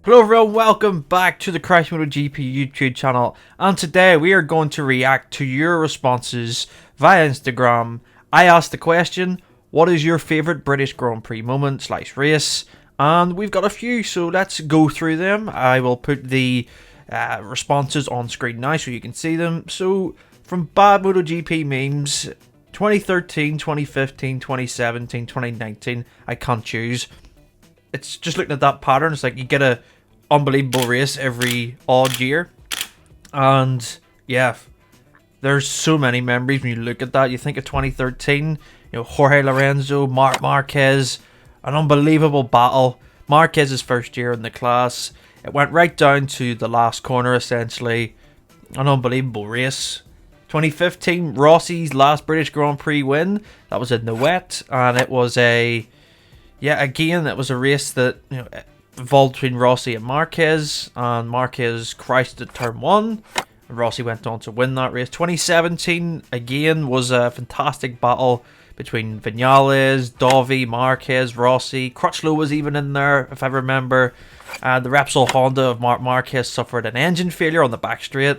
Hello everyone, welcome back to the Crash MotoGP YouTube channel, and today we are going to react to your responses via Instagram. I asked the question, what is your favourite British Grand Prix moment / race? And we've got a few, so let's go through them. I will put the responses on screen now so you can see them. So, from bad MotoGP memes, 2013, 2015, 2017, 2019, I can't choose. It's just looking at that pattern, it's like you get a unbelievable race every odd year, and yeah, there's so many memories when you look at that. You think of 2013, Jorge, Lorenzo, Marquez, an unbelievable battle. Marquez's first year in the class, it went right down to the last corner essentially. An unbelievable race. 2015, Rossi's last British Grand Prix win, that was in the wet, and it was again, it was a race that involved between Rossi and Marquez crashed at turn 1, and Rossi went on to win that race. 2017 again was a fantastic battle between Vinales, Dovi, Marquez, Rossi. Crutchlow was even in there, if I remember. The Repsol Honda of Marquez suffered an engine failure on the back straight,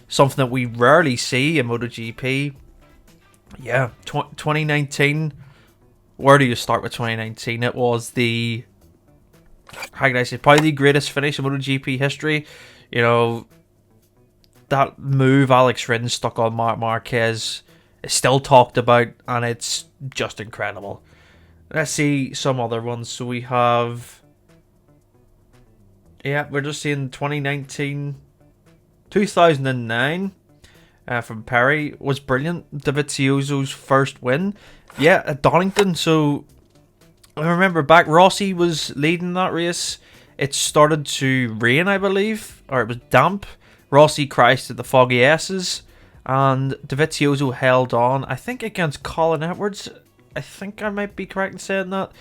something that we rarely see in MotoGP. 2019. Where do you start with 2019? It was how can I say, probably the greatest finish in MotoGP history. That move Alex Rins stuck on Marquez is still talked about, and it's just incredible. Let's see some other ones. So we have, we're just seeing 2019, 2009 from Perry was brilliant. Dovizioso's first win, at Donington. So I remember back, Rossi was leading that race. It started to rain, I believe, or it was damp. Rossi crashed at the foggy S's, and Dovizioso held on, I think against Colin Edwards. I think I might be correct in saying that.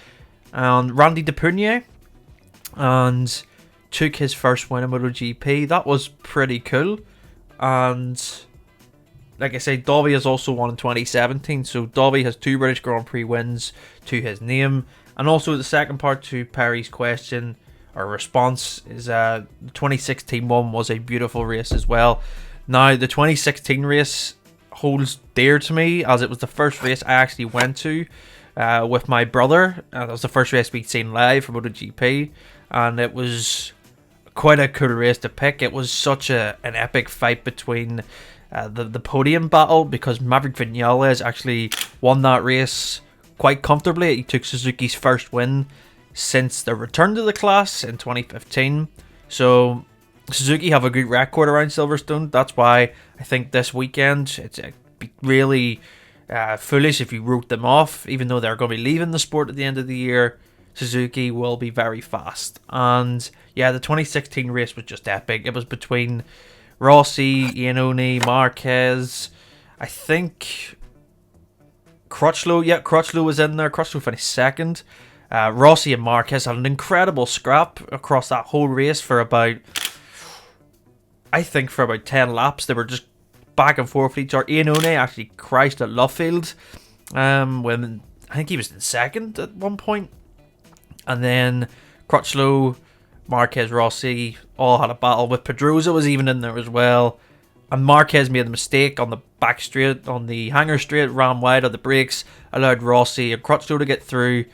And Randy DePugny, and took his first win in MotoGP. That was pretty cool. And like I say, Dovi has also won in 2017, so Dovi has 2 British Grand Prix wins to his name. And also the second part to Perry's question or response is the 2016 one was a beautiful race as well. Now the 2016 race holds dear to me, as it was the first race I actually went to with my brother. That was the first race we'd seen live for MotoGP, and it was quite a cool race to pick. It was such an epic fight between the podium battle, because Maverick Vinales actually won that race quite comfortably. He took Suzuki's first win since the return to the class in 2015. So Suzuki have a good record around Silverstone. That's why I think this weekend it'd be really foolish if you wrote them off, even though they're going to be leaving the sport at the end of the year. Suzuki will be very fast. And the 2016 race was just epic. It was between Rossi, Iannone, Marquez, I think Crutchlow. Crutchlow was in there. Crutchlow finished second. Rossi and Marquez had an incredible scrap across that whole race for about 10 laps. They were just back and forth with each other. Iannone actually crashed at Luffield when I think he was in second at one point. And then Crutchlow, Marquez, Rossi all had a battle. With Pedrosa was even in there as well. And Marquez made a mistake on the back straight, on the hanger straight, ran wide of the brakes, allowed Rossi and Crutchlow to get through.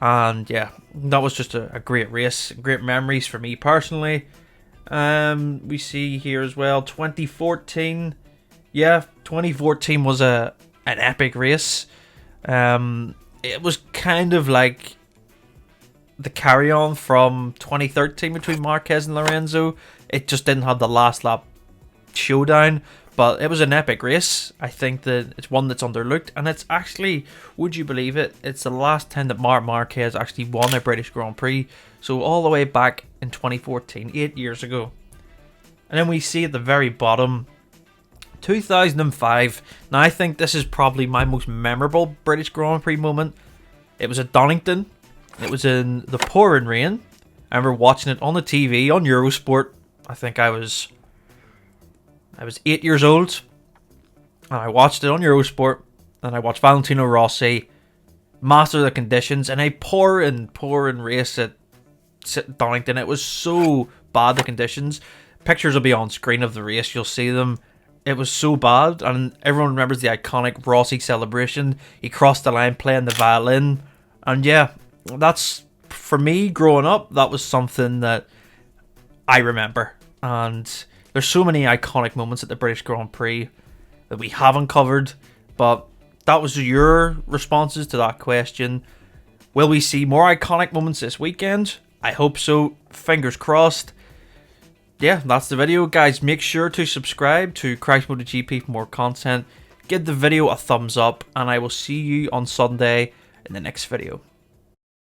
And that was just a great race. Great memories for me personally. We see here as well 2014. 2014 was an epic race. It was kind of like the carry-on from 2013 between Marquez and Lorenzo. It just didn't have the last lap showdown, but it was an epic race. I think that it's one that's underlooked, and it's actually, would you believe it, it's the last time that Marc Marquez actually won a British Grand Prix, so all the way back in 2014, 8 years ago. And then we see at the very bottom 2005. Now I think this is probably my most memorable British Grand Prix moment. It was at Donington. It was in the pouring rain. I remember watching it on the TV on Eurosport. I think I was 8 years old, and I watched it on Eurosport, and I watched Valentino Rossi master the conditions in a pouring race at Donington. It was so bad, the conditions. Pictures will be on screen of the race. You'll see them. It was so bad, and everyone remembers the iconic Rossi celebration. He crossed the line playing the violin, and yeah, that's, for me growing up, that was something that I remember. And there's so many iconic moments at the British Grand Prix that we haven't covered, but that was your responses to that question. Will we see more iconic moments this weekend? I hope so. Fingers crossed. Yeah, that's the video, guys. Make sure to subscribe to Crash MotoGP for more content. Give the video a thumbs up, and I will see you on Sunday in the next video.